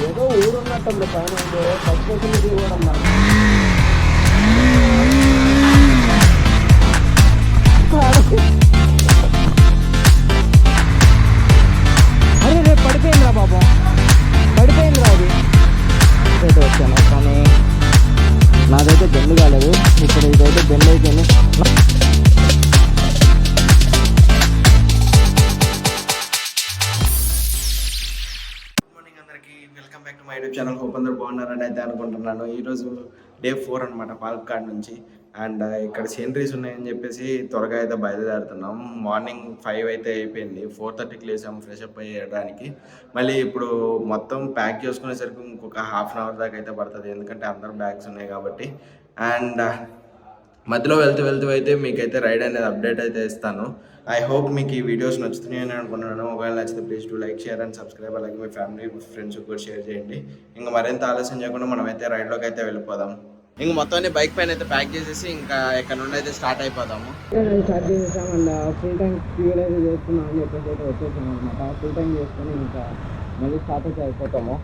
ఏదో ఊరున్నట్టుంది పైన bus facility కూడా మరి అరే రేపు పడిపోయిందిరా బాబా, పడిపోయిందిరా అది. అయితే వచ్చాను కానీ నాదైతే బెండ్ కాలేదు, ఇప్పుడు ఇదైతే బెండ్ అయిపోయింది. Welcome back to my YouTube channel. Hope అందరూ బాగున్నారని అయితే అనుకుంటున్నాను. ఈరోజు డే 4 అనమాట పాలక్కాడ్ నుంచి. అండ్ ఇక్కడ సీనరీస్ ఉన్నాయని చెప్పేసి త్వరగా అయితే బయలుదేరుతున్నాం. మార్నింగ్ 5 అయితే అయిపోయింది, 4:30కి లేసాము ఫ్రెష్ అప్ అయ్యడానికి. మళ్ళీ ఇప్పుడు మొత్తం ప్యాక్ చేసుకునేసరికి ఇంకొక హాఫ్ అన్ అవర్ దాకా అయితే పడుతుంది, ఎందుకంటే అందరు బ్యాగ్స్ ఉన్నాయి కాబట్టి. అండ్ మధ్యలో వెళ్తూ అయితే మీకైతే రైడ్ అనేది అప్డేట్ అయితే ఇస్తాను. ఐ హోప్ మీకు ఈ వీడియోస్ నచ్చుతున్నాయని అనుకుంటున్నాను. ఒకవేళ నచ్చితే please to like, share and subscribe. అలాగే మీ ఫ్యామిలీ ఫ్రెండ్స్ కూడా షేర్ చేయండి. ఇంకా మరింత ఆలస్యం చేయకుండా మనమైతే రైడ్లోకి అయితే వెళ్ళిపోదాం. ఇంక మొత్తాన్ని బైక్ పైన అయితే ప్యాక్ చేసేసి ఇంకా ఇక్కడ నుండి అయితే స్టార్ట్ అయిపోదాము. స్టార్ట్ చేసేసాం అండ్ ఫుల్ ట్యాంక్ ఫ్యూల్ అయితే చేసుకున్నాం అని చెప్పేసి అయితే వచ్చేసాం అనమాట. ఫుల్ ట్యాంక్ చేసుకొని ఇంకా మళ్ళీ స్టార్ట్ అయితే అయిపోతాము.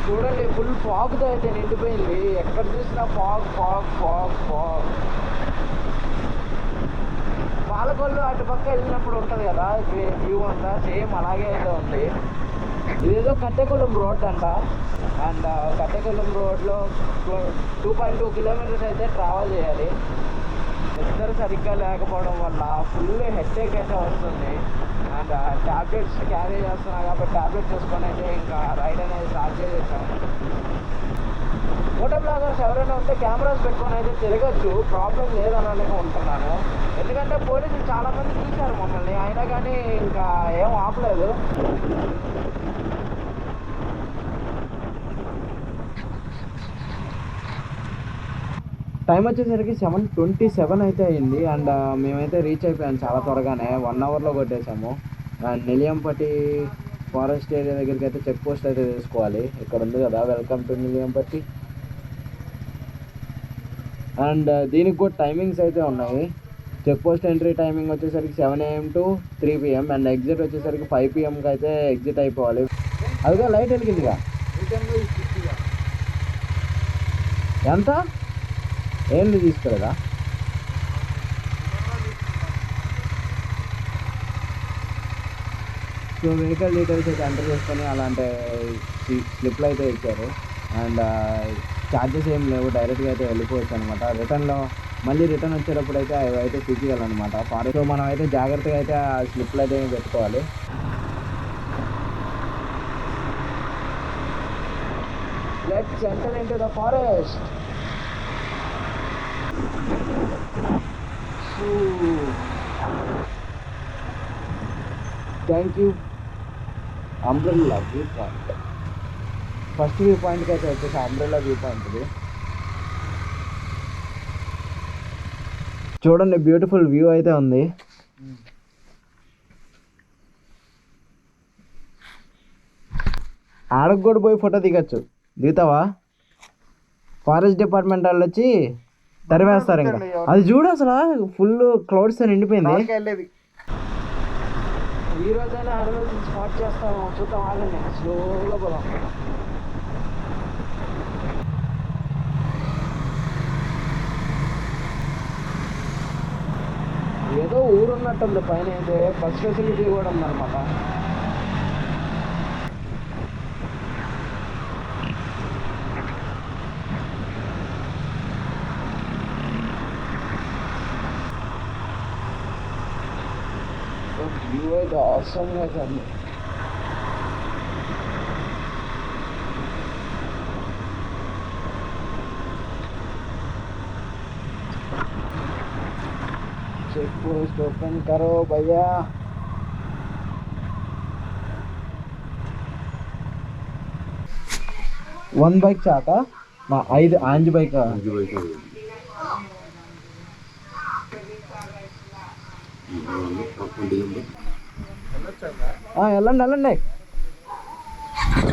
చూడండి, ఫుల్ ఫాగ్తో అయితే నిండిపోయింది. ఎక్కడ చూసినా ఫాగ్. పాలకొల్లు అటు పక్క వెళ్ళినప్పుడు ఉంటుంది కదా వ్యూ అంతా, సేమ్ అలాగే అయితే ఉంది. ఇదేదో కట్టెకొల్లం రోడ్ అంట. అండ్ కట్టెకొల్లం రోడ్లో 2.2 కిలోమీటర్స్ అయితే ట్రావెల్ చేయాలి. ఇద్దరు సరిగ్గా లేకపోవడం వల్ల ఫుల్ హెడ్ఏక్ అయితే వస్తుంది. అండ్ ట్యాబ్లెట్స్ క్యారీ చేస్తున్నా కాబట్టి ట్యాబ్లెట్స్ వేసుకొని అయితే ఇంకా రైడ్ అనేది స్టార్ట్ చేసేసాం. ఫోటో బ్లాగర్స్ ఎవరైనా ఉంటే కెమెరాస్ పెట్టుకొని అయితే తిరగచ్చు, ప్రాబ్లం లేదని ఉంటున్నాను. ఎందుకంటే పోలీసులు చాలామంది చూశారు మమ్మల్ని, అయినా కానీ ఇంకా ఏం ఆపలేదు. టైం వచ్చేసరికి 7:27 అయితే అయింది. అండ్ మేమైతే రీచ్ అయిపోయాము చాలా త్వరగానే, 1 అవర్లో కొట్టేసాము. అండ్ నెల్లియంపట్టి ఫారెస్ట్ ఏరియా దగ్గరికి అయితే చెక్ పోస్ట్ అయితే తీసుకోవాలి. ఇక్కడ ఉంది కదా, వెల్కమ్ టు నెల్లియంపట్టి. అండ్ దీనికి కూడా టైమింగ్స్ అయితే ఉన్నాయి. చెక్ పోస్ట్ ఎంట్రీ టైమింగ్ వచ్చేసరికి 7 AM to 3 PM. And exit వచ్చేసరికి 5 PMకి అయితే ఎగ్జిట్ అయిపోవాలి. అదిగా లైట్ వెలిగిందిగా. ఎంత ఏంది తీసుకోలేదా? సో వెహికల్ డీటెయిల్స్ అయితే ఎంటర్ చేసుకొని అలాంటి స్లిప్లు అయితే ఇచ్చారు. అండ్ ఛార్జెస్ ఏం లేవు, డైరెక్ట్గా అయితే వెళ్ళిపోవచ్చు అనమాట. రిటర్న్ వచ్చేటప్పుడు అయితే అవి అయితే చూపించాలన్నమాట ఫారెస్ట్. సో మనం అయితే జాగ్రత్తగా అయితే ఆ స్లిప్లు అయితే పెట్టుకోవాలి. Let's enter into the forest. Thank you. Umbrella view point, first view పాయింట్కి అయితే వచ్చేసి అంబ్రెల్లా వ్యూ పాయింట్. ఇది చూడండి, బ్యూటిఫుల్ వ్యూ అయితే ఉంది. ఆడకు కూడా పోయి ఫోటో దిగుతావా? ఫారెస్ట్ డిపార్ట్మెంట్ వాళ్ళు వచ్చి తరివేస్తారు. ఇంకా అది చూడు, అసలు ఫుల్ క్లౌడ్స్ నిండిపోయింది. ఈ రోజైనా అడవి స్పాట్ చేస్తాము, చూద్దాం. వాళ్ళని స్లోగా పోదాం. ఏదో ఊరున్నట్టుంది పైన, అయితే బస్ ఫెసిలిటీ కూడా ఉందన్నమాట. వ్యూ అయితే అవసరంగా అయితే ఉంది. చెక్ పోస్ట్ ఓపెన్ करो भैया. वन बाइक चाहता 5 5 बाइक వెళ్ళండి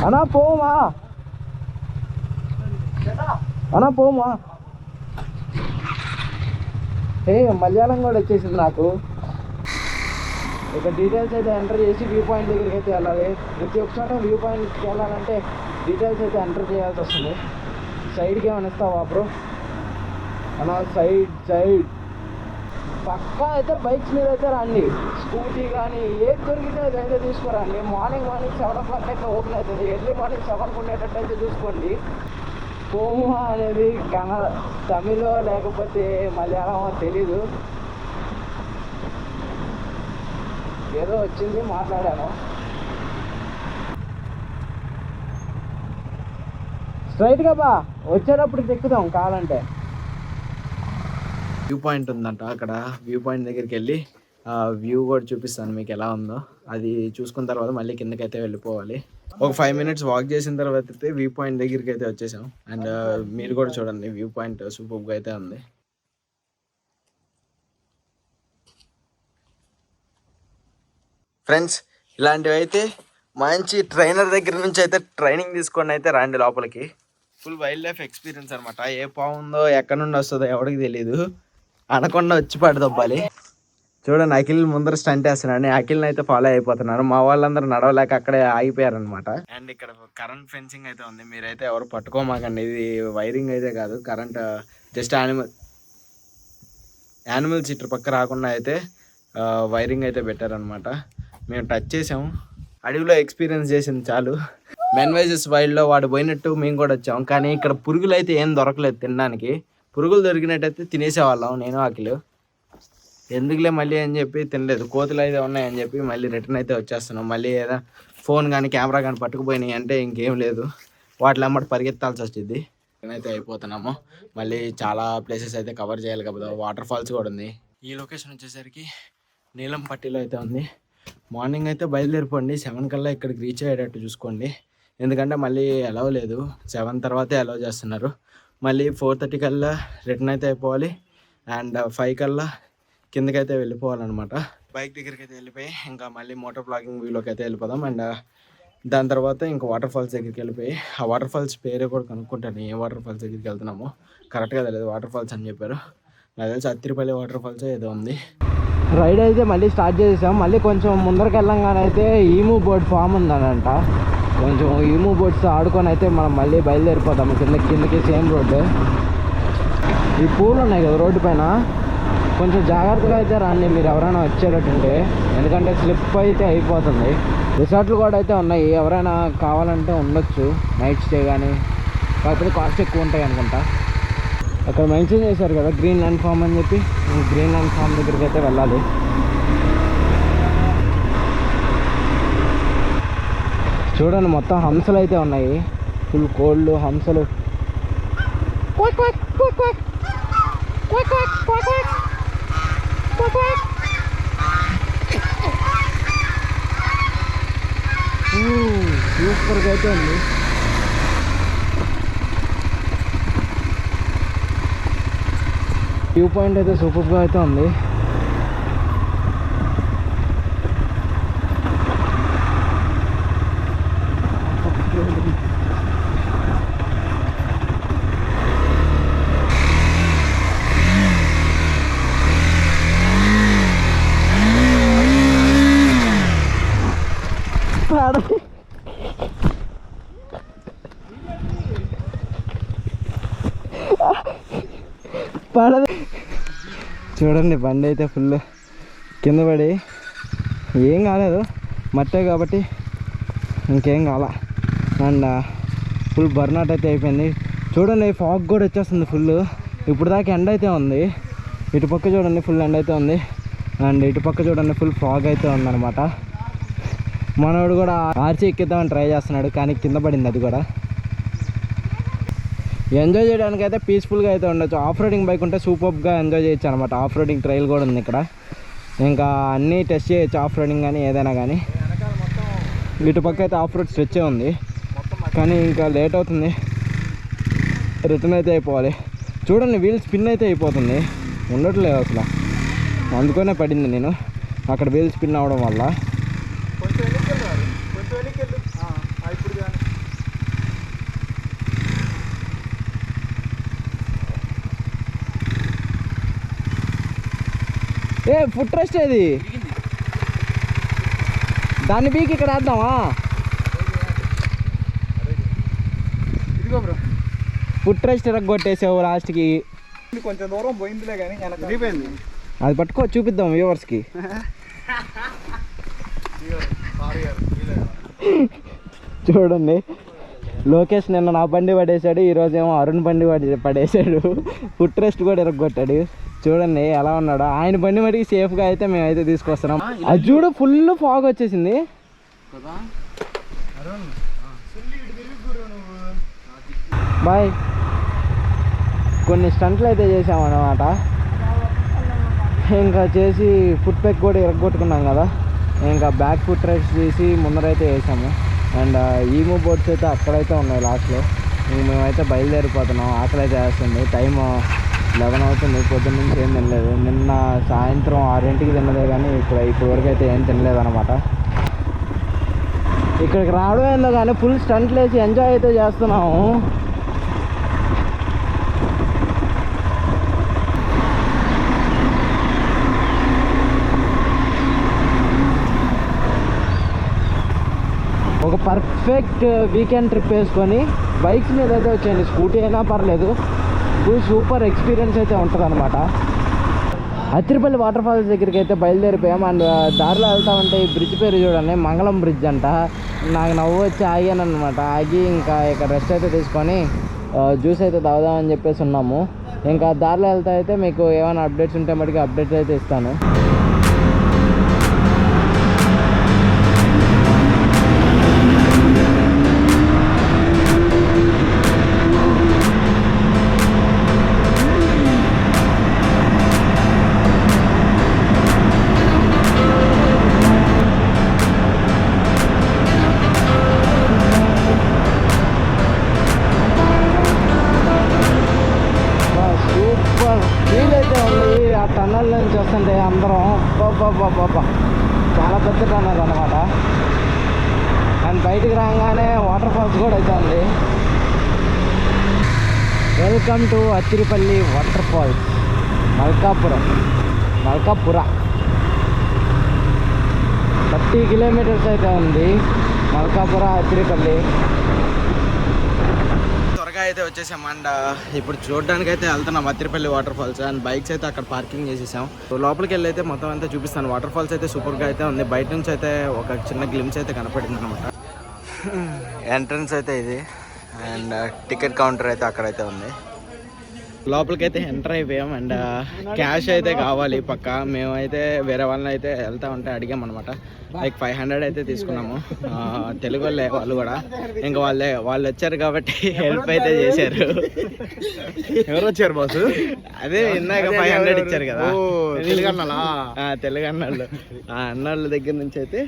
అన్నా, పోమా. మలయాళం కూడా వచ్చేసింది నాకు. ఇక్కడ డీటెయిల్స్ అయితే ఎంటర్ చేసి వ్యూ పాయింట్ దగ్గరికి అయితే వెళ్ళాలి. ప్రతి ఒక్క చోట వ్యూ పాయింట్కి వెళ్ళాలంటే డీటెయిల్స్ అయితే ఎంటర్ చేయాల్సి వస్తుంది. సైడ్కి ఏమైనా ఇస్తావా బ్రో? అలా సైడ్ పక్కా అయితే బైక్స్ మీద అయితే రండి. స్కూటీ కానీ ఏది దొరికితే అదైతే తీసుకురండి. మార్నింగ్ 7 o'clock అయితే ఓపెన్ అవుతుంది. ఎర్లీ మార్నింగ్ 7 ఉండేటట్టు అయితే చూసుకోండి. కోమా అనేది కన్నడ, తమిళో లేకపోతే మలయాళమో తెలీదు, ఏదో వచ్చింది మాట్లాడాను. స్ట్రైట్గా బా, వచ్చేటప్పుడు ఎక్కుదాం కావాలంటే. వ్యూ పాయింట్ ఉందంట అక్కడ. వ్యూ పాయింట్ దగ్గరికి వెళ్ళి వ్యూ కూడా చూపిస్తాను మీకు ఎలా ఉందో. అది చూసుకున్న తర్వాత మళ్ళీ కిందకైతే వెళ్ళిపోవాలి. ఒక 5 minutes వాక్ చేసిన తర్వాత అయితే వ్యూ పాయింట్ దగ్గరికి అయితే వచ్చేసాం. అండ్ మీరు కూడా చూడండి, వ్యూ పాయింట్ సూపర్గా అయితే ఉంది. ఫ్రెండ్స్, ఇలాంటివి అయితే మంచి ట్రైనర్ దగ్గర నుంచి అయితే ట్రైనింగ్ తీసుకొని అయితే రండి లోపలికి. ఫుల్ వైల్డ్ లైఫ్ ఎక్స్పీరియన్స్ అనమాట. ఏ బాగుందో ఎక్కడి నుండి వస్తుందో ఎవరికి తెలియదు. అనకుండా వచ్చి పడదొబ్బాలి. చూడండి, అఖిల్ ముందర స్టంట్ వేస్తున్నాడు. అఖిల్ని అయితే ఫాలో అయిపోతున్నారు. మా వాళ్ళందరూ నడవలేక అక్కడే ఆగిపోయారనమాట. అండ్ ఇక్కడ కరెంట్ ఫెన్సింగ్ అయితే ఉంది. మీరైతే ఎవరు పట్టుకోమాకండి. ఇది వైరింగ్ అయితే కాదు, కరెంట్. జస్ట్ యానిమల్స్ ఇటు పక్క రాకుండా అయితే వైరింగ్ అయితే పెట్టారనమాట. మేము టచ్ చేసాము. అడవిలో ఎక్స్పీరియన్స్ చేసింది చాలు. మెన్ వైజెస్ వైల్డ్లో వాడు పోయినట్టు మేము కూడా వచ్చాము. కానీ ఇక్కడ పురుగులు అయితే ఏం దొరకలేదు తినడానికి. పురుగులు దొరికినట్టయితే తినేసేవాళ్ళం నేను అఖిల్. ఎందుకులే మళ్ళీ అని చెప్పి తినలేదు. కోతులు అయితే ఉన్నాయని చెప్పి మళ్ళీ రిటర్న్ అయితే వచ్చేస్తున్నాం. మళ్ళీ ఏదో ఫోన్ కానీ కెమెరా కానీ పట్టుకుపోయినాయి అంటే ఇంకేం లేదు, వాటిలో అమ్మటి పరిగెత్తాల్సి వచ్చింది. అయితే అయిపోతున్నాము. మళ్ళీ చాలా ప్లేసెస్ అయితే కవర్ చేయాలి కదా. వాటర్ ఫాల్స్ కూడా ఉంది. ఈ లొకేషన్ వచ్చేసరికి నీలంపట్టిలో అయితే ఉంది. మార్నింగ్ అయితే బయలుదేరిపోండి. 7 కల్లా ఇక్కడికి రీచ్ అయ్యేటట్టు చూసుకోండి. ఎందుకంటే మళ్ళీ అలవ్ లేదు, 7 తర్వాతే అలవ్ చేస్తున్నారు. మళ్ళీ 4:30 కల్లా రిటర్న్ అయితే అయిపోవాలి. అండ్ 5 కల్లా కిందకైతే వెళ్ళిపోవాలన్నమాట. బైక్ దగ్గరికి అయితే వెళ్ళిపోయి ఇంకా మళ్ళీ మోటార్ బ్లాగింగ్ వ్యూలోకి అయితే వెళ్ళిపోదాం. అండ్ దాని తర్వాత ఇంకా వాటర్ ఫాల్స్ దగ్గరికి వెళ్ళిపోయి ఆ వాటర్ ఫాల్స్ పేరే కూడా కనుక్కుంటాను. ఏ వాటర్ ఫాల్స్ దగ్గరికి వెళ్తున్నామో కరెక్ట్గా తెలియదు. వాటర్ ఫాల్స్ అని చెప్పారు. నాకు తెలిసి అత్తిరిపల్లి వాటర్ ఫాల్స్ ఏదో ఉంది. రైడ్ అయితే మళ్ళీ స్టార్ట్ చేసాం. మళ్ళీ కొంచెం ముందరికి వెళ్ళంగానే అయితే ఈమూ బోర్డ్ ఫామ్ ఉందనంట. కొంచెం ఈమూ బోర్డ్స్ ఆడుకొని అయితే మనం మళ్ళీ బయలుదేరిపోతాము కిందకి సేమ్ రోడ్డు. ఈ పూలు ఉన్నాయి కదా రోడ్డు పైన, కొంచెం జాగ్రత్తగా అయితే రండి మీరు ఎవరైనా వచ్చేటట్టుంటే, ఎందుకంటే స్లిప్ అయితే అయిపోతుంది. రిసార్ట్లు కూడా అయితే ఉన్నాయి, ఎవరైనా కావాలంటే ఉండొచ్చు నైట్ స్టే కానీ. కాకపోతే కాస్ట్ ఎక్కువ ఉంటాయి అనుకుంటా. అక్కడ మెన్షన్ చేశారు కదా గ్రీన్ ల్యాండ్ ఫామ్ అని చెప్పి, గ్రీన్ ల్యాండ్ ఫామ్ దగ్గరికి అయితే వెళ్ళాలి. చూడండి, మొత్తం హంసలు అయితే ఉన్నాయి. ఫుల్ కోళ్ళు, హంసలు. సూపర్గా అయితే ఉంది. వ్యూ పాయింట్ అయితే సూపర్గా అయితే ఉంది. పడదు. చూడండి, బండి అయితే ఫుల్ కింద పడి ఏం కాలేదు, మట్టే కాబట్టి ఇంకేం కాల. అండ్ ఫుల్ బర్నౌట్ అయితే అయిపోయింది. చూడండి, ఫాగ్ కూడా వచ్చేస్తుంది ఫుల్. ఇప్పుడు దాకా ఎండ అయితే ఉంది. ఇటుపక్క చూడండి ఫుల్ ఎండ అయితే ఉంది. అండ్ ఇటుపక్క చూడండి ఫుల్ ఫాగ్ అయితే ఉందన్నమాట. మనోడు కూడా ఆర్చి ఎక్కిద్దామని ట్రై చేస్తున్నాడు, కానీ కింద పడింది అది కూడా. ఎంజాయ్ చేయడానికి అయితే పీస్ఫుల్గా అయితే ఉండొచ్చు. ఆఫ్ రోడింగ్ బైక్ ఉంటే సూపర్గా ఎంజాయ్ చేయొచ్చు అనమాట. ఆఫ్ రోడింగ్ ట్రైల్ కూడా ఉంది ఇక్కడ. ఇంకా అన్నీ టెస్ట్ చేయొచ్చు, ఆఫ్ రోడింగ్ కానీ ఏదైనా కానీ. ఇటుపక్క అయితే ఆఫ్ రోడ్ స్ట్రెచ్చే ఉంది, కానీ ఇంకా లేట్ అవుతుంది. రిటర్న్ అయితే అయిపోవాలి. చూడండి, వీల్ స్పిన్ అయితే అయిపోతుంది, ఉండట్లేదు అసలు. అందుకనే పడింది నేను అక్కడ వీల్ స్పిన్ అవడం వల్ల. ఏ ఫుట్ రెస్ట్ ఏది దాన్ని బీకి ఇక్కడ వేద్దామా? ఇదిగో బ్రో, ఫుట్ రెస్ట్ కొట్టేసావు లాస్ట్కి. కొంచెం దూరం పోయిందిలే కానీ వెళ్ళిపోయింది. అది పట్టుకో చూపిద్దాం వ్యూవర్స్కి. చూడండి, లోకేష్ నిన్న నా బండి పడేశాడు, ఈరోజు ఏమో అరుణ్ బండి పడేశాడు. ఫుట్ రెస్ట్ కూడా ఇరగొట్టాడు. చూడండి ఎలా ఉన్నాడు. ఆయన బండి మటుకి సేఫ్గా అయితే మేమైతే తీసుకొస్తున్నాం. అది చూడు, ఫుల్ ఫాగ్ వచ్చేసింది. బాయ్. కొన్ని స్టంట్లు అయితే చేసామన్నమాట. ఇంకా చేసి ఫుట్ ప్యాక్ కూడా ఇరగొట్టుకున్నాం కదా, ఇంకా బ్యాక్ ఫుట్ రెస్ట్ తీసి ముందరైతే వేసాము. అండ్ ఈమో బోట్స్ అయితే అక్కడైతే ఉన్నాయి లాస్ట్లో. ఇంక మేమైతే బయలుదేరిపోతున్నాం. ఆకలి అయితే వేస్తుంది. టైం 11 అవుతుంది. పొద్దున్న నుంచి ఏం తినలేదు. నిన్న సాయంత్రం 6ంటికి తినలేదు, కానీ ఇప్పుడు వరకు అయితే ఏం తినలేదు అనమాట. ఇక్కడికి రావడం ఏందో కానీ ఫుల్ స్టంట్లు వేసి ఎంజాయ్ అయితే చేస్తున్నాము. ఒక పర్ఫెక్ట్ వీకెండ్ ట్రిప్ వేసుకొని బైక్స్ మీద అయితే వచ్చేయండి. స్కూటీ అయినా పర్లేదు, ఫుల్ సూపర్ ఎక్స్పీరియన్స్ అయితే ఉంటుంది అనమాట. అత్తిరిపల్లి వాటర్ ఫాల్స్ దగ్గరికి అయితే బయలుదేరిపోయాం. అండ్ దారిలో వెళ్తామంటే ఈ బ్రిడ్జ్ పేరు చూడండి, మంగళం బ్రిడ్జ్ అంట. నాకు నవ్వు వచ్చి ఆగాను అనమాట. ఆగి ఇంకా ఇక్కడ రెస్ట్ అయితే తీసుకొని జ్యూస్ అయితే తాగుదామని చెప్పేసి ఉన్నాము. ఇంకా దారిలో వెళ్తా అయితే మీకు ఏమైనా అప్డేట్స్ ఉంటే మటుకు అప్డేట్స్ అయితే ఇస్తాను. టన్నల్ నుంచి వస్తుంటే అందరం బాబా చాలా పెద్ద టన్నల్ అనమాట. అండ్ బయటికి రాగానే వాటర్ ఫాల్స్ కూడా అయితే ఉంది. Welcome to Athirappilly water falls, Malakkappara. 30 kilometres అయితే ఉంది మల్కాపుర అత్తిరిపల్లి. అయితే వచ్చేసాం. అండ్ ఇప్పుడు చూడడానికి అయితే వెళ్తున్నాం Athirappilly water falls. And bikes అయితే అక్కడ పార్కింగ్ చేసేసాం. లోపలికి వెళ్ళి అయితే మొత్తం అంతా చూపిస్తాను. వాటర్ ఫాల్స్ అయితే సూపర్గా అయితే ఉంది. బయట నుంచి అయితే ఒక చిన్న గ్లిమ్స్ అయితే కనపడింది అనమాట. ఎంట్రన్స్ అయితే ఇది. అండ్ టికెట్ కౌంటర్ అయితే అక్కడైతే ఉంది. లోపలికి అయితే ఎంటర్ అయిపోయాం. అండ్ క్యాష్ అయితే కావాలి పక్క. మేమైతే వేరే వాళ్ళని అయితే వెళ్తా ఉంటే అడిగాం అనమాట. లైక్ 500 అయితే తీసుకున్నాము. తెలుగు వాళ్ళే వాళ్ళు కూడా. ఇంకా వాళ్ళు వచ్చారు కాబట్టి హెల్ప్ అయితే చేశారు. ఎవరు వచ్చారు బాసు? అదే ఇందాక 500 ఇచ్చారు కదా తెలుగు అన్నాళ్ళు. ఆ అన్నాళ్ళ దగ్గర నుంచి అయితే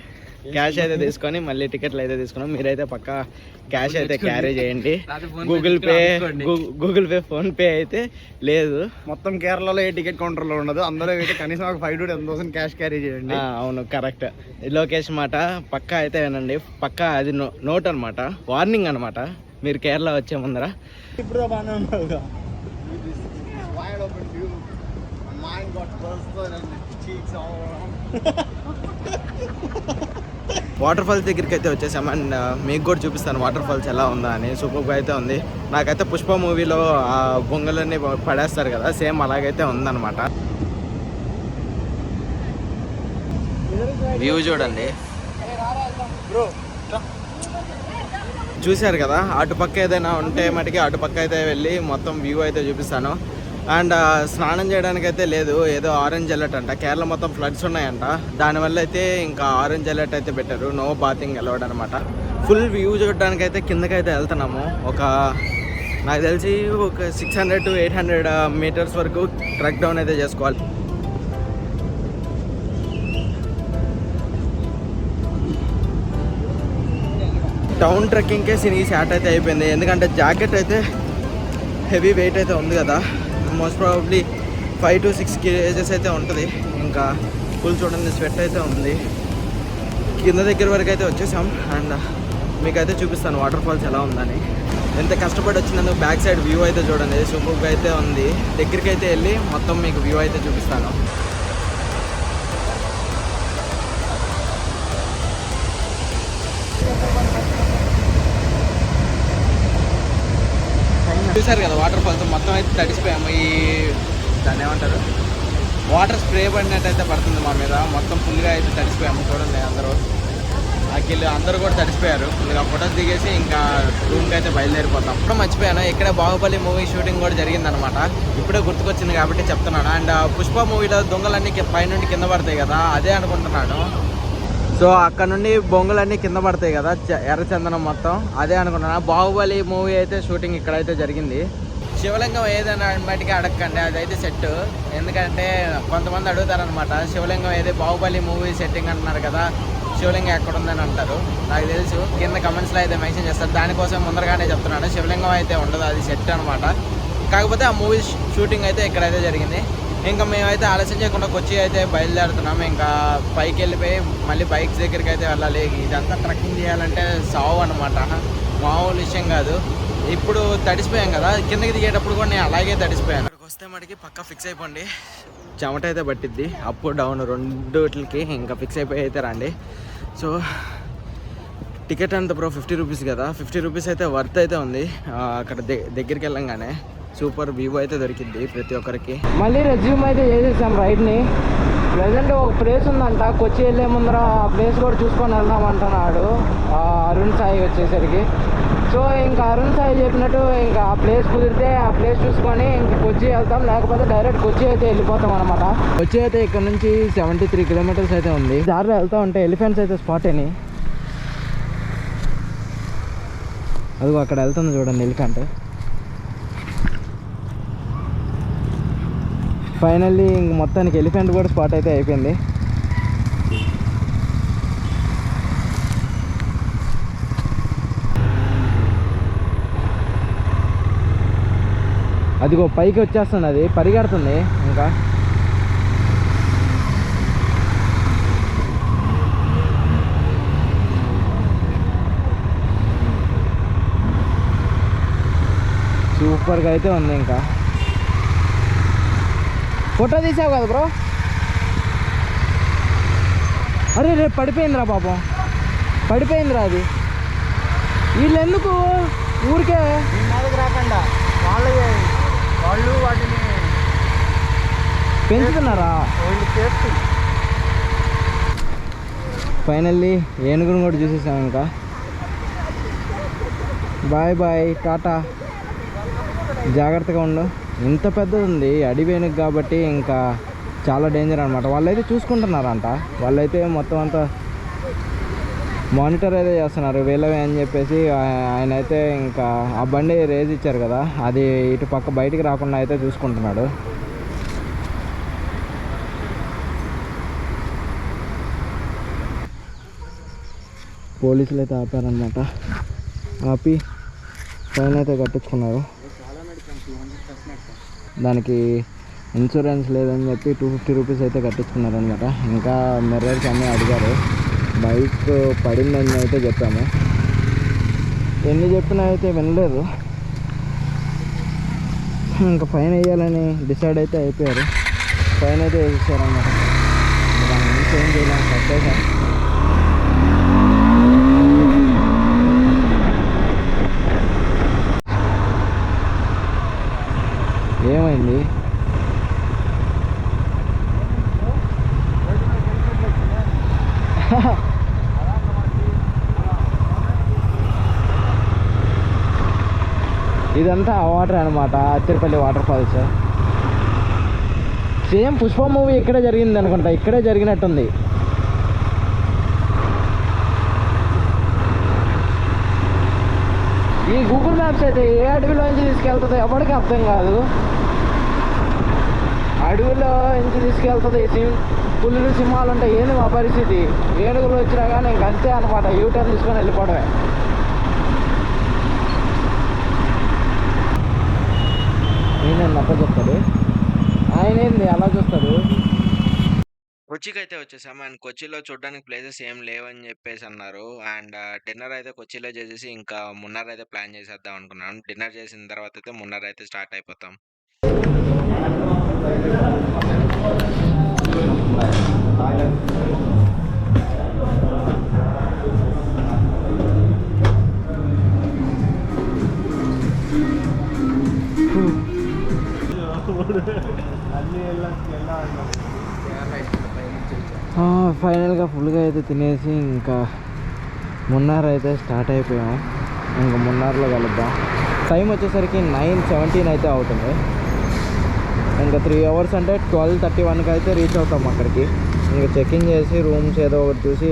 క్యాష్ అయితే తీసుకొని మళ్ళీ టికెట్లు అయితే తీసుకున్నాం. మీరైతే పక్క క్యాష్ అయితే క్యారీ చేయండి. గూగుల్ పే ఫోన్ పే అయితే లేదు. మొత్తం కేరళలో ఏ టికెట్ కౌంటర్లో ఉండదు. అందులో అయితే కనీసం ఒక 5 to 10,000 క్యాష్ క్యారీ చేయండి. అవును, కరెక్ట్. లొకేషన్ మాట పక్కా అయితే వినండి. పక్కా అది నోట్ అనమాట, వార్నింగ్ అనమాట. మీరు కేరళ వచ్చే ముందర ఇప్పుడు బాగానే ఉండదు. వాటర్ ఫాల్స్ దగ్గరికి అయితే వచ్చేసాం. అండ్ మీకు కూడా చూపిస్తాను వాటర్ ఫాల్స్ ఎలా ఉందా అని. సూపర్గా అయితే ఉంది. నాకైతే పుష్ప మూవీలో ఆ బొంగలన్నీ పడేస్తారు కదా, సేమ్ అలాగైతే ఉందన్నమాట. వ్యూ చూడండి. చూశారు కదా, అటుపక్క ఏదైనా ఉంటే మటుకి అటుపక్క అయితే వెళ్ళి మొత్తం వ్యూ అయితే చూపిస్తాను. అండ్ స్నానం చేయడానికి అయితే లేదు, ఏదో ఆరెంజ్ అలర్ట్ అంట. కేరళ మొత్తం ఫ్లడ్స్ ఉన్నాయంట, దానివల్ల అయితే ఇంకా ఆరెంజ్ అలర్ట్ అయితే పెట్టారు. నో బాతింగ్ అలౌడ్ అనమాట. ఫుల్ వ్యూ చూడడానికి అయితే కిందకైతే వెళ్తున్నాము. నాకు తెలిసి ఒక 600 to 800 మీటర్స్ వరకు ట్రెక్ డౌన్ అయితే చేసుకోవాలి. టౌన్ ట్రెక్కింగ్కే సినీ స్టార్ట్ అయితే అయిపోయింది. ఎందుకంటే జాకెట్ అయితే హెవీ వెయిట్ అయితే ఉంది కదా, మోస్ట్ ప్రాబబ్లీ 5 to 6 kgs అయితే ఉంటుంది. ఇంకా ఫుల్ చూడండి, స్వెట్ అయితే ఉంది. కింద దగ్గర వరకు అయితే వచ్చేసాం. అండ్ మీకైతే చూపిస్తాను వాటర్ ఫాల్స్ ఎలా ఉందని. ఎంత కష్టపడి వచ్చినందుకు బ్యాక్ సైడ్ వ్యూ అయితే చూడండి, సూపర్గా అయితే ఉంది. దగ్గరికి అయితే వెళ్ళి మొత్తం మీకు వ్యూ అయితే చూపిస్తాను. చూసారు కదా వాటర్ ఫాల్స్ మొత్తం అయితే తడిసిపోయాము. ఈ దాన్ని ఏమంటారు, వాటర్ స్ప్రే పడినట్టయితే పడుతుంది మా మీద. మొత్తం ఫుల్గా అయితే తడిసిపోయాము. చూడండి అందరూ అఖిల్ అందరూ కూడా తడిసిపోయారు ఫుల్గా. ఫొటోస్ దిగేసి ఇంకా రూమ్కి అయితే బయలుదేరిపోతాం. ఇప్పుడు మర్చిపోయాను, ఇక్కడే బాహుబలి మూవీ షూటింగ్ కూడా జరిగిందనమాట. ఇప్పుడే గుర్తుకొచ్చింది కాబట్టి చెప్తున్నాను. అండ్ పుష్ప మూవీలో దొంగలన్నీ పైనుండి కింద పడతాయి కదా, అదే అనుకుంటున్నాను. సో అక్కడ నుండి బొంగులన్నీ కింద పడతాయి కదా, ఎర్రచందనం మొత్తం, అదే అనుకుంటున్నాను. బాహుబలి మూవీ అయితే షూటింగ్ ఇక్కడైతే జరిగింది. శివలింగం ఏదైనా బయటికి అడగకండి, అదైతే సెట్. ఎందుకంటే కొంతమంది అడుగుతారనమాట, శివలింగం ఏది బాహుబలి మూవీ సెట్టింగ్ అంటున్నారు కదా, శివలింగం ఎక్కడ ఉందని అంటారు. నాకు తెలుసు, కింద కమెంట్స్లో అయితే మెన్షన్ చేస్తారు. దానికోసం ముందరగానే చెప్తున్నాను, శివలింగం అయితే ఉండదు, అది సెట్ అనమాట. కాకపోతే ఆ మూవీ షూటింగ్ అయితే ఇక్కడైతే జరిగింది. ఇంకా మేమైతే ఆలస్యం చేయకుండా కొచ్చి అయితే బయలుదేరుతున్నాం. ఇంకా పైకి వెళ్ళిపోయి మళ్ళీ బైక్స్ దగ్గరికి అయితే వెళ్ళాలి. ఇదంతా ట్రెక్కింగ్ చేయాలంటే సావు అనమాట, మామూలు విషయం కాదు. ఇప్పుడు తడిసిపోయాం కదా, కిందకి దిగేటప్పుడు కూడా నేను అలాగే తడిసిపోయాను. అక్కడికి వస్తే మటుకి పక్కా ఫిక్స్ అయిపోండి, చెమట అయితే పట్టిద్ది. అప్ డౌన్ రెండుకి ఇంకా ఫిక్స్ అయిపోయి అయితే రండి. సో టికెట్ అంత బ్రో 50 రూపీస్ కదా, 50 రూపీస్ అయితే వర్త్ అయితే ఉంది. అక్కడ దగ్గరికి వెళ్ళంగానే సూపర్ వ్యూ అయితే దొరికింది ప్రతి ఒక్కరికి. మళ్ళీ రెజ్యూమ్ అయితే చేసేసాం రైడ్ని. ప్రజెంట్ ఒక ప్లేస్ ఉందంట, కొచ్చి వెళ్ళే ముందర ఆ ప్లేస్ కూడా చూసుకొని వెళ్దాం అంటున్నాడు అరుణ్ సాయి వచ్చేసరికి. సో ఇంకా అరుణ్ సాయి చెప్పినట్టు ఇంకా ఆ ప్లేస్ కుదిరితే ఆ ప్లేస్ చూసుకొని ఇంక కొచ్చి వెళ్తాం, లేకపోతే డైరెక్ట్ కొచ్చి అయితే వెళ్ళిపోతాం అనమాట. కొచ్చి అయితే ఇక్కడ నుంచి 73 కిలోమీటర్స్ అయితే ఉంది. దారిలో వెళ్తా ఉంటే ఎలిఫెంట్స్ అయితే స్పాట్ అని, అదిగో అక్కడ వెళ్తుంది చూడండి ఎలిఫెంట్. ఫైనల్లీ ఇంక మొత్తానికి ఎలిఫెంట్ కూడా స్పాట్ అయితే అయిపోయింది. అదిగో పైకి వచ్చేస్తుంది, అది పరిగెడుతుంది ఇంకా. సూపర్గా అయితే ఉంది. ఇంకా ఫోటో తీసావు కదా బ్రో? అరే రేపు పడిపోయిందిరా పాపం, పడిపోయిందిరా అది. వీళ్ళు ఎందుకు ఊరికే రాకుండా వాళ్ళు వాటిని పెంచుతున్నారా? ఫైనల్లీ ఏనుగును కూడా చూసేసాం. ఇంకా బాయ్ బాయ్, టాటా, జాగ్రత్తగా ఉండు. ఇంత పెద్దది ఉంది అడవి ఏనుగు కాబట్టి ఇంకా చాలా డేంజర్ అనమాట. వాళ్ళైతే చూసుకుంటున్నారంట, వాళ్ళైతే మొత్తం అంతా మానిటర్ అయితే చేస్తున్నారు వీళ్ళవే అని చెప్పేసి. ఆయన అయితే ఇంకా ఆ బండి రేజ్ ఇచ్చారు కదా, అది ఇటు పక్క బయటికి రాకుండా అయితే చూసుకుంటున్నాడు. పోలీసులు అయితే ఆపారనమాట, ఆపి ఫైన్ అయితే కట్టించుకున్నారు. దానికి ఇన్సూరెన్స్ లేదని చెప్పి 250 రూపీస్ అయితే కట్టించుకున్నారనమాట. ఇంకా మిర్రర్స్ అన్నీ అడిగారు. బైక్ పడిందని అయితే చెప్పాము, ఎన్ని చెప్పినా అయితే వినలేదు. ఇంకా ఫైన్ వేయాలని డిసైడ్ అయితే అయిపోయారు. ఫైన్ అయితే వేసేసారన్నమాట. దాని నుంచి ఏం చేయలేము, కట్టేసాం. ఏమైంది? ఇదంతా వాటర్ అనమాట, Athirappilly water falls. Same Pushpa movie ఇక్కడే జరిగింది అనుకుంటా, ఇక్కడే జరిగినట్టుంది. ఈ గూగుల్ మ్యాప్స్ అయితే ఏ అడవిలోంచి తీసుకెళ్తుందో ఎవరికి అర్థం కాదు. అడవిలో నుంచి తీసుకెళ్తుంది, పులులు సింహాలు ఉంటాయి. ఏంది మా పరిస్థితి? ఏనుగులు వచ్చినా కానీ ఇంక అంతే అనమాట, యూటర్న్ తీసుకొని వెళ్ళిపోవడమే. నేను అప్ప చెప్తాడు, ఆయన ఏంది అలా చూస్తాడు. కొచ్చికి అయితే వచ్చేసాము. అండ్ కొచ్చిలో చూడడానికి ప్లేసెస్ ఏం లేవని చెప్పేసి అన్నారు. అండ్ డిన్నర్ అయితే కొచ్చిలో చేసేసి ఇంకా మున్నార్ అయితే ప్లాన్ చేసేద్దాం అనుకున్నాను. డిన్నర్ చేసిన తర్వాత అయితే మున్నార్ అయితే స్టార్ట్ అయిపోతాం. ఫైనల్గా ఫుల్గా అయితే తినేసి ఇంకా మున్నార్ అయితే స్టార్ట్ అయిపోయాము. ఇంకా మున్నార్లో కలుద్దాం. టైం వచ్చేసరికి 9:17 అయితే అవుతుంది. ఇంకా 3 hours అంటే 12:31కి అయితే రీచ్ అవుతాం అక్కడికి. ఇంకా చెక్ఇన్ చేసి రూమ్స్ ఏదో ఒకటి చూసి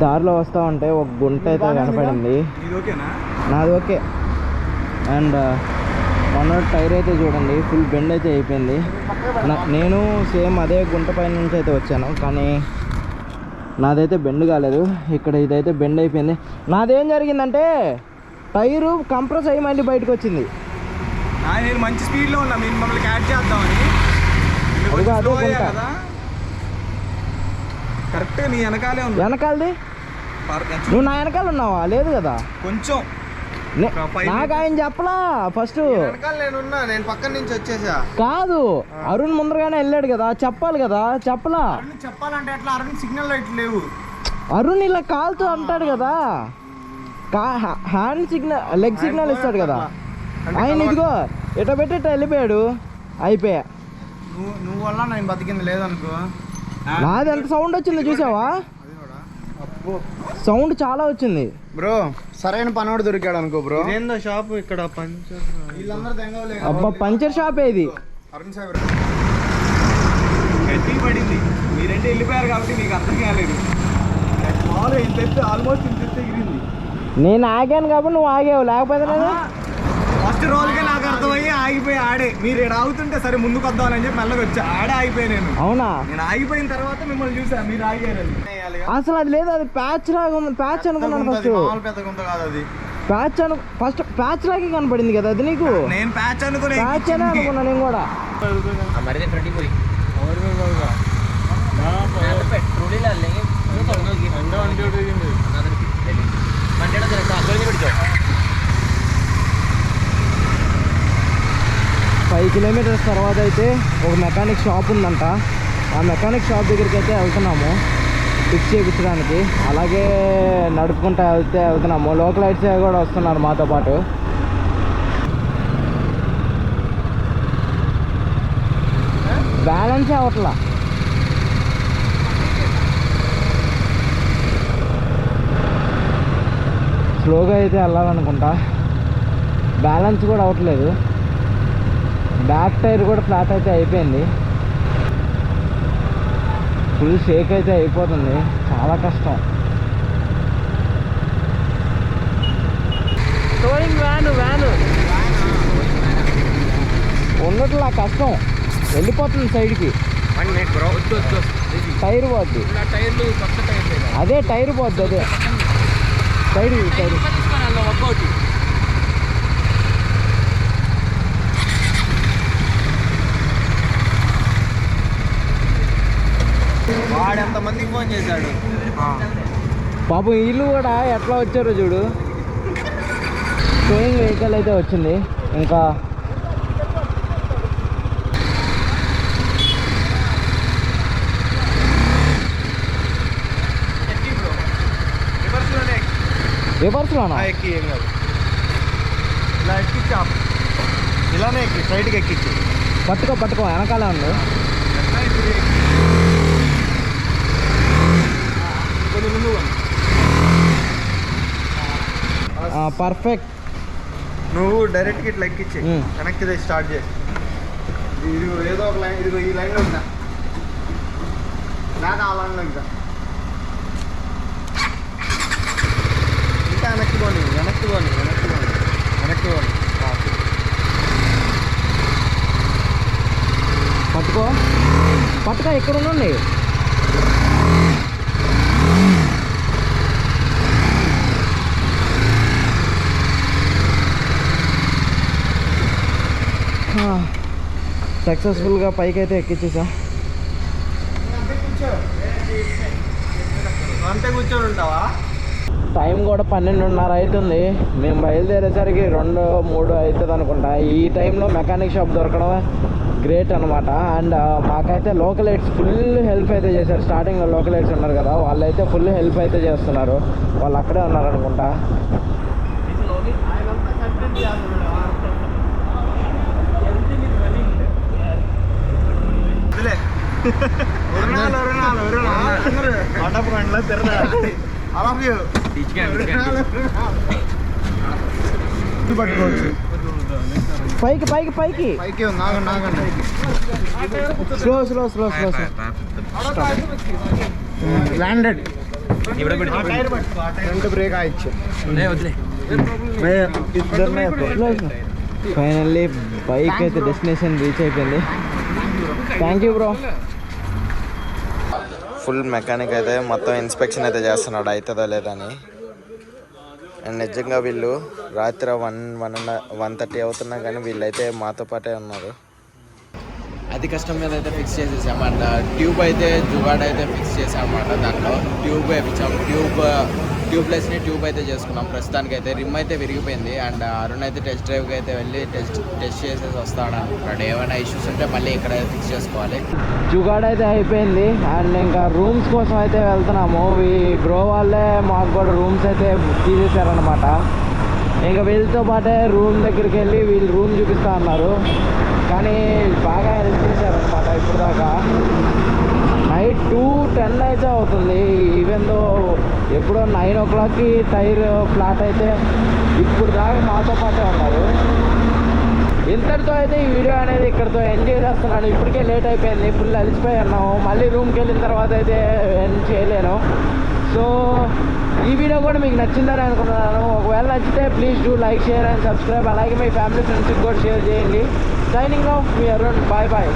దారిలో వస్తా ఉంటే ఒక గుంట అయితే కనపడింది. నాది ఓకే. అండ్ మన టైర్ అయితే చూడండి ఫుల్ బెండ్ అయితే అయిపోయింది. నేను సేమ్ అదే గుంట పైన నుంచి అయితే వచ్చాను, కానీ నాదైతే బెండ్ కాలేదు. ఇక్కడ ఇదైతే బెండ్ అయిపోయింది. నాదేం జరిగిందంటే టైరు కంప్రెస్ అయ్యి మళ్ళీ బయటకు వచ్చింది. నేను మంచి స్పీడ్లో ఉన్నా, మీరు మమ్మల్ని క్యాచ్ చేద్దామని. కరెక్ట్ నీ వెనకాలే ఉన్నా. వెనకాలది నువ్వు నా వెనకాల ఉన్నావా? లేదు కదా, కొంచెం నాకు ఆయన చెప్పలా ఫస్ట్. నేనున్నా, నేను పక్కన నుంచి వచ్చేసా. కాదు, అరుణ్ ముందరగానే వెళ్ళాడు కదా, చెప్పాలి కదా, చెప్పలా. చెప్పాలంటే ఎట్లా? అరుణ్ సిగ్నల్ లైట్ లేవు. అరుణ్ ఇలా కాల్తో అంటాడు కదా, హ్యాండ్ సిగ్నల్, లెగ్ సిగ్నల్ ఇస్తాడు కదా. ఆయన ఇదిగో ఎట పెట్టి ఇట్లా వెళ్ళిపోయాడు, అయిపోయా. నువ్వు వల్ల నేను బతికింది లేదనుకో. నాది ఎంత సౌండ్ వచ్చిందో చూసావా? సౌండ్ చాలా వచ్చింది బ్రో. సరైన పనోడు దొరికాడు అనుకో బ్రో. ఏందో షాప్ ఇక్కడ పంచర్. వీళ్ళందరూ దెంగవలే. అబ్బా పంచర్ షాపే ఇది. అరుణ్ సాగర్ గట్టి పడింది. మీరంటే వెళ్ళిపోయారు కాబట్టి మీకు అర్థం కాలేదు. ఆల్మోస్ట్ ఇంత ఎగిరింది. నేను ఆగాను కాబట్టి నువ్వు ఆగావు, లేకపోతే నేను ఫస్ట్ రోజుకే నాకు అర్థమయ్యి ఆగిపోయి ఆడే. మీరు ఇక్కడ ఆగుతుంటే సరే ముందుకు వద్దామని చెప్పి మెల్లగా వచ్చా, ఆడే ఆగిపోయి నేను. అవునా? నేను ఆగిపోయిన తర్వాత మిమ్మల్ని చూసా, మీరు ఆగారు. అసలు అది లేదు, అది ప్యాచ్ లాగా ఉంది. ప్యాచ్ అనుకున్నాను ఫస్ట్. పెద్ద గుంత కాదు అది. ప్యాచ్ ఫస్ట్ ప్యాచ్ లాగే కనపడింది కదా అది నీకు. నేను ప్యాచ్ అనుకునే, ప్యాచ్ అనే అనుకున్నా నేను కూడా. ఫైవ్ కిలోమీటర్స్ తర్వాత అయితే ఒక మెకానిక్ షాప్ ఉందంట. ఆ మెకానిక్ షాప్ దగ్గరికి అయితే వెళ్తున్నాము ఫిక్స్ చేయించడానికి. అలాగే నడుపుకుంటూ వెళ్తున్నాము. లోకల్ లైట్స్ కూడా వస్తున్నారు మాతో పాటు. బ్యాలెన్సే అవట్లా. స్లోగా అయితే వెళ్ళాలనుకుంటా. బ్యాలెన్స్ కూడా అవ్వట్లేదు. బ్యాక్ టైర్ కూడా ఫ్లాట్ అయితే అయిపోయింది. ఫుల్ షేక్ అయితే అయిపోతుంది. చాలా కష్టం. టోయింగ్ వ్యాను ఉన్నట్లా కష్టం. వెళ్ళిపోతుంది సైడ్కి. టైర్ పోద్ది. అదే టైర్ పోద్ది. అదే సైడ్ వాడు ఎంతమందికి ఫోన్ చేశాడు పాపం. వీళ్ళు కూడా ఎట్లా వచ్చారో చూడు. టోయింగ్ వెహికల్ అయితే వచ్చింది. ఇంకా రివర్స్లోనా? ఎక్కి ఏం కాదు, ఇలా ఎక్కిచ్చా. ఇలానే ఎక్కి స్ట్రైట్గా ఎక్కించి పట్టుకో వెనకాలే ఉంది. పర్ఫెక్ట్. నువ్వు డైరెక్ట్గా ఇట్లా ఎక్కించి వెనక్కి స్టార్ట్ చేసి ఇదిగో ఏదో ఒక లైన్, ఇదిగో ఈ లైన్లో ఉందా నాకు ఆ లైన్లో ఇంకా వెనక్కి పోనీ. పట్టుకో ఇక్కడ ఉండండి. సక్సెస్ఫుల్గా పైకి అయితే ఎక్కించేసా. అంతే కూర్చొని ఉంటావా? టైం కూడా 12:30 అవుతుంది. మేము బయలుదేరేసరికి 2-3 అవుతుంది అనుకుంటా. ఈ టైంలో మెకానిక్ షాప్ దొరకడం గ్రేట్ అనమాట. అండ్ మాకైతే లోకల్ ఎయిడ్స్ ఫుల్ హెల్ప్ అయితే చేశారు. స్టార్టింగ్లో లోకల్ ఎయిడ్స్ ఉన్నారు కదా, వాళ్ళైతే ఫుల్ హెల్ప్ అయితే చేస్తున్నారు. వాళ్ళు అక్కడే ఉన్నారనుకుంటా. పట్టుకోవచ్చు. పైకి పైకి పైకి పైకి ఉంది, ఆగండి ఆగండి. Slow slow slow slow slow landed. Front brake ఆయిచ్చు. ఫైనల్లీ బైక్ అయితే డెస్టినేషన్ రీచ్ అయిపోయింది. Thank you bro. Full mechanic అయితే మొత్తం ఇన్స్పెక్షన్ అయితే చేస్తున్నాడు అవుతుందో లేదని. అండ్ నిజంగా వీళ్ళు రాత్రి 1:30 అవుతున్నా కానీ వీళ్ళైతే మాతో పాటే ఉన్నారు. అతి కష్టం మీద అయితే ఫిక్స్ చేసేసాం. అండ్ ట్యూబ్ అయితే జుగాడ్ అయితే ఫిక్స్ చేసాం అన్నమాట. దాంట్లో ట్యూబ్ వేయించాం. ట్యూబ్లెస్ని ట్యూబ్ అయితే చేసుకున్నాం. ప్రస్తుతానికి అయితే రిమ్ అయితే విరిగిపోయింది. అండ్ అరుణ్ అయితే టెస్ట్ డ్రైవ్కి అయితే వెళ్ళి టెస్ట్ చేసేసి వస్తాడు అనుకుంటాడు. ఏమైనా ఇష్యూస్ ఉంటే మళ్ళీ ఇక్కడ ఫిక్స్ చేసుకోవాలి. జుగాడ్ అయితే అయిపోయింది. అండ్ ఇంకా రూమ్స్ కోసం అయితే వెళ్తున్నాము. ఈ బ్రో వాళ్ళే మాకు కూడా రూమ్స్ అయితే తీసేశారనమాట. ఇంకా వీళ్ళతో పాటే రూమ్ దగ్గరికి వెళ్ళి వీళ్ళు రూమ్ చూపిస్తా అన్నారు. కానీ బాగా హెల్ప్ చేశారనమాట. ఇప్పుడు దాకా నైట్ 2:10 అయితే అవుతుంది. ఈవెన్ దో ఎప్పుడో 9 o'clockకి టైర్ ఫ్లాట్ అయితే ఇప్పుడు దాకా మాతో పాటే ఉన్నారు. ఇంతటితో అయితే ఈ వీడియో అనేది ఇక్కడితో ఎంజాయ్ చేస్తున్నాను. ఇప్పటికే లేట్ అయిపోయింది, ఫుల్ అలిసిపోయి ఉన్నాము. మళ్ళీ రూమ్కి వెళ్ళిన తర్వాత అయితే ఎండ్ చేయలేను. సో ఈ వీడియో కూడా మీకు నచ్చిందని అనుకుంటున్నాను. ఒకవేళ నచ్చితే please do like, share and subscribe. అలాగే మీ ఫ్యామిలీ ఫ్రెండ్స్కి కూడా షేర్ చేయండి. సైనింగ్ ఆఫ్ మీ అరుణ్. Bye bye.